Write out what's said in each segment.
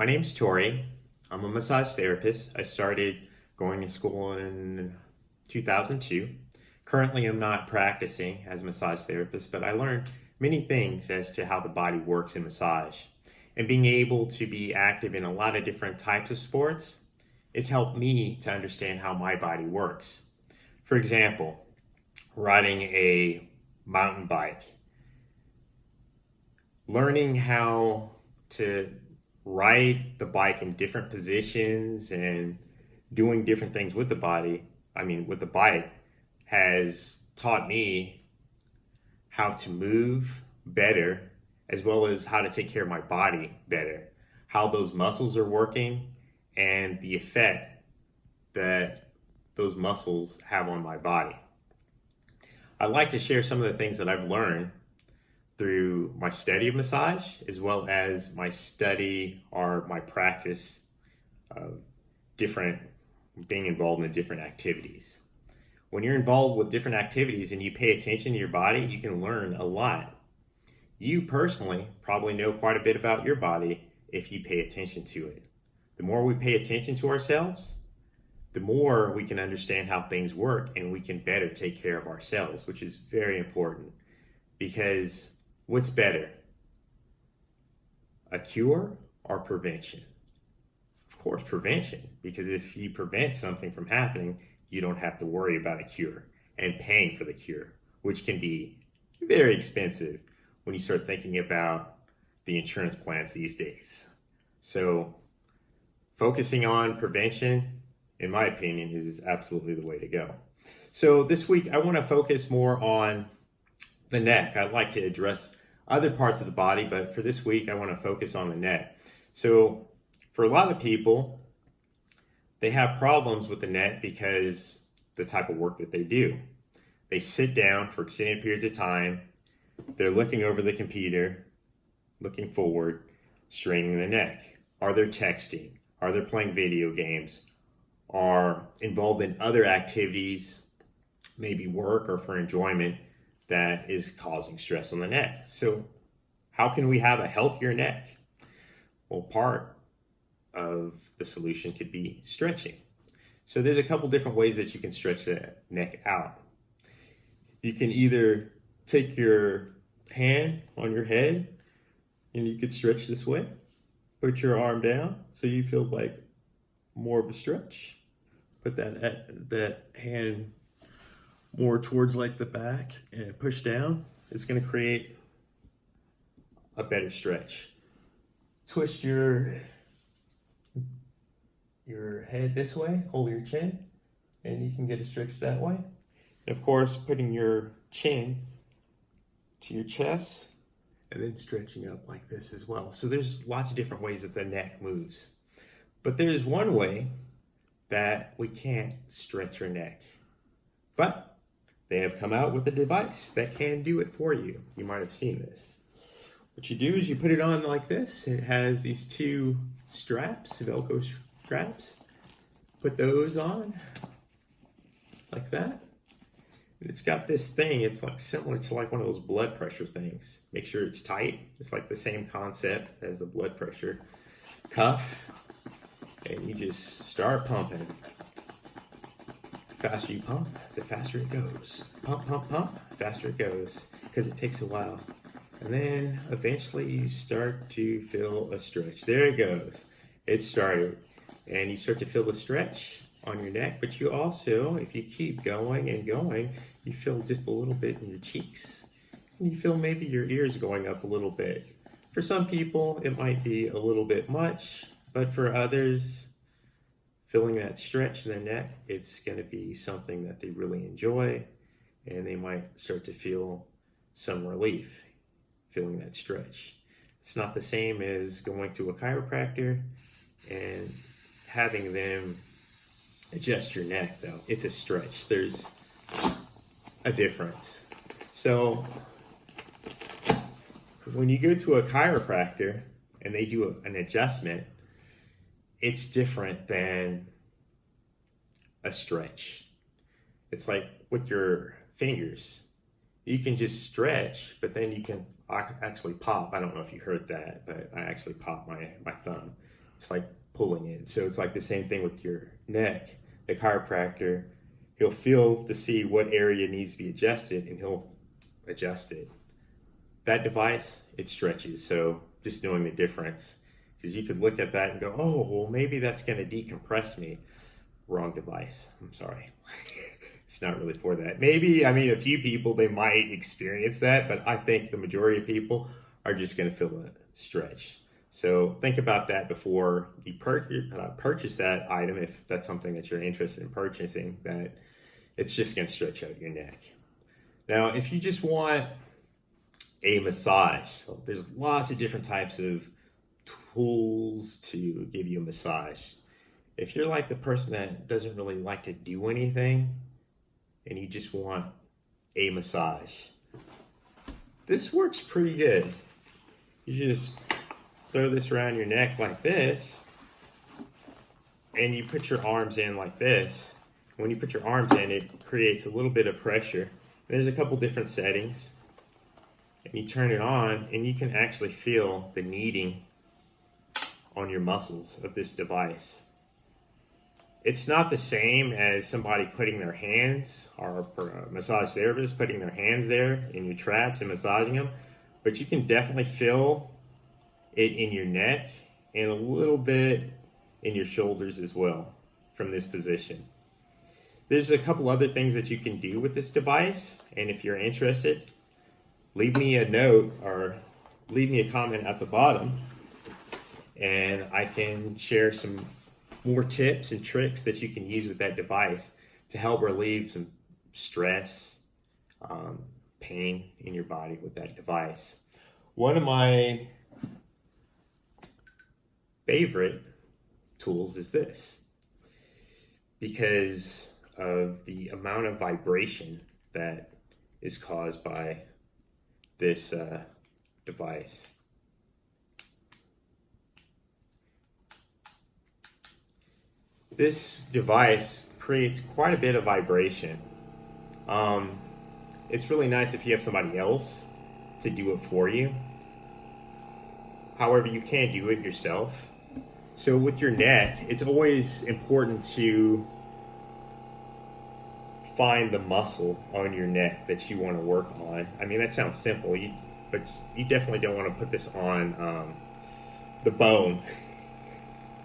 My name's Tori. I'm a massage therapist. I started going to school in 2002. Currently, I'm not practicing as a massage therapist, but I learned many things as to how the body works in massage. And being able to be active in a lot of different types of sports, it's helped me to understand how my body works. For example, riding a mountain bike, learning how to ride the bike in different positions and doing different things with with the bike, has taught me how to move better, as well as how to take care of my body better, how those muscles are working, and the effect that those muscles have on my body. I'd like to share some of the things that I've learned through my study of massage, as well as my study or my practice of being involved in different activities. When you're involved with different activities and you pay attention to your body, you can learn a lot. You personally probably know quite a bit about your body if you pay attention to it. The more we pay attention to ourselves, the more we can understand how things work, and we can better take care of ourselves, which is very important. Because what's better, a cure or prevention? Of course, prevention, because if you prevent something from happening, you don't have to worry about a cure and paying for the cure, which can be very expensive when you start thinking about the insurance plans these days. So focusing on prevention, in my opinion, is absolutely the way to go. So this week, I want to focus more on the neck. I'd like to address other parts of the body, but for this week, I want to focus on the neck. So for a lot of people, they have problems with the neck because the type of work that they do. They sit down for extended periods of time. They're looking over the computer, looking forward, straining the neck. Are they texting? Are they playing video games? Are involved in other activities, maybe work or for enjoyment, that is causing stress on the neck? So how can we have a healthier neck? Well, part of the solution could be stretching. So there's a couple different ways that you can stretch the neck out. You can either take your hand on your head and you could stretch this way. Put your arm down so you feel like more of a stretch. Put that hand more towards like the back and push down. It's going to create a better stretch. Twist your head this way, hold your chin, and you can get a stretch that way. And of course, putting your chin to your chest and then stretching up like this as well. So there's lots of different ways that the neck moves. But there's one way that we can't stretch your neck. But they have come out with a device that can do it for you. You might have seen this. What you do is you put it on like this. It has these two straps, Velcro straps. Put those on like that. And it's got this thing. It's like similar to like one of those blood pressure things. Make sure it's tight. It's like the same concept as a blood pressure cuff. And you just start pumping. The faster you pump, the faster it goes. Pump, pump, pump, faster it goes. Because it takes a while. And then eventually you start to feel a stretch. There it goes. It started. And you start to feel the stretch on your neck. But you also, if you keep going and going, you feel just a little bit in your cheeks. And you feel maybe your ears going up a little bit. For some people, it might be a little bit much. But for others, feeling that stretch in their neck, it's going to be something that they really enjoy, and they might start to feel some relief feeling that stretch. It's not the same as going to a chiropractor and having them adjust your neck, though. It's a stretch. There's a difference. So when you go to a chiropractor and they do an adjustment, it's different than a stretch. It's like with your fingers. You can just stretch, but then you can actually pop. I don't know if you heard that, but I actually popped my thumb. It's like pulling it. So it's like the same thing with your neck. The chiropractor, he'll feel to see what area needs to be adjusted and he'll adjust it. That device, it stretches. So just knowing the difference, because you could look at that and go, oh, well, maybe that's going to decompress me. Wrong device. I'm sorry. It's not really for that. Maybe, I mean, a few people, they might experience that, but I think the majority of people are just going to feel a stretch. So think about that before you purchase that item, if that's something that you're interested in purchasing, that it's just going to stretch out your neck. Now, if you just want a massage, so there's lots of different types of tools to give you a massage. If you're like the person that doesn't really like to do anything and you just want a massage, this works pretty good. You just throw this around your neck like this and you put your arms in like this. When you put your arms in, it creates a little bit of pressure. There's a couple different settings, and you turn it on and you can actually feel the kneading on your muscles of this device. It's not the same as somebody putting their hands, or a massage therapist putting their hands there in your traps and massaging them, but you can definitely feel it in your neck and a little bit in your shoulders as well from this position. There's a couple other things that you can do with this device, and if you're interested, leave me a note or leave me a comment at the bottom, and I can share some more tips and tricks that you can use with that device to help relieve some stress, pain in your body with that device. One of my favorite tools is this, because of the amount of vibration that is caused by this device. This device creates quite a bit of vibration. It's really nice if you have somebody else to do it for you. However, you can't do it yourself. So with your neck, it's always important to find the muscle on your neck that you want to work on. I mean, that sounds simple, but you definitely don't want to put this on the bone.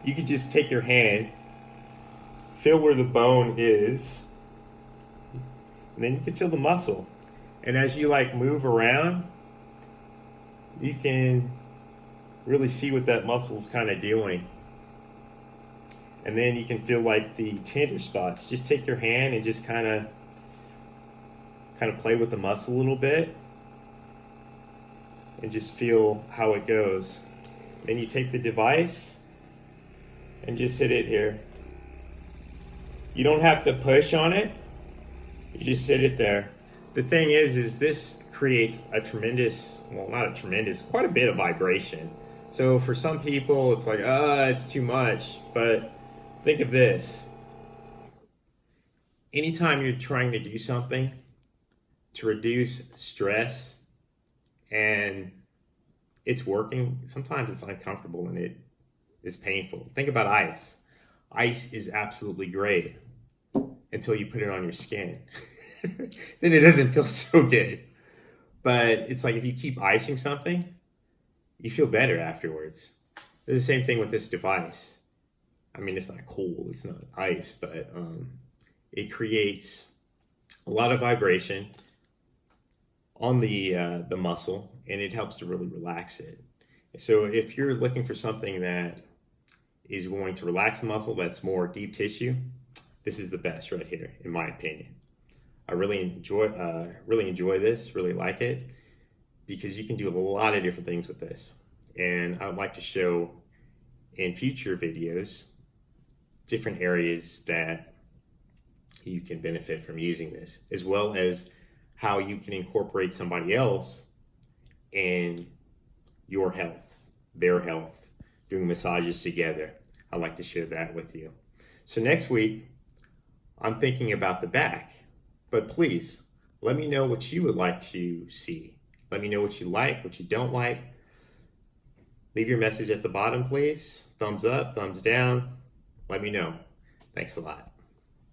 You could just take your hand, feel where the bone is, and then you can feel the muscle. And as you like move around, you can really see what that muscle's kind of doing. And then you can feel like the tender spots. Just take your hand and just kind of play with the muscle a little bit and just feel how it goes. Then you take the device and just hit it here. You don't have to push on it. You just sit it there. The thing is this creates a tremendous, well, not a tremendous, quite a bit of vibration. So for some people, it's like, it's too much. But think of this. Anytime you're trying to do something to reduce stress and it's working, sometimes it's uncomfortable and it is painful. Think about ice. Ice is absolutely great until you put it on your skin. Then it doesn't feel so good. But it's like if you keep icing something, you feel better afterwards. It's the same thing with this device. I mean, it's not cool, it's not ice, but it creates a lot of vibration on the muscle, and it helps to really relax it. So if you're looking for something that is going to relax the muscle, that's more deep tissue, this is the best right here, in my opinion. I really enjoy this, really like it, because you can do a lot of different things with this. And I would like to show in future videos different areas that you can benefit from using this, as well as how you can incorporate somebody else in your health, their health, doing massages together. I'd like to share that with you. So next week, I'm thinking about the back, but please let me know what you would like to see. Let me know what you like, what you don't like. Leave your message at the bottom, please. Thumbs up, thumbs down. Let me know. Thanks a lot.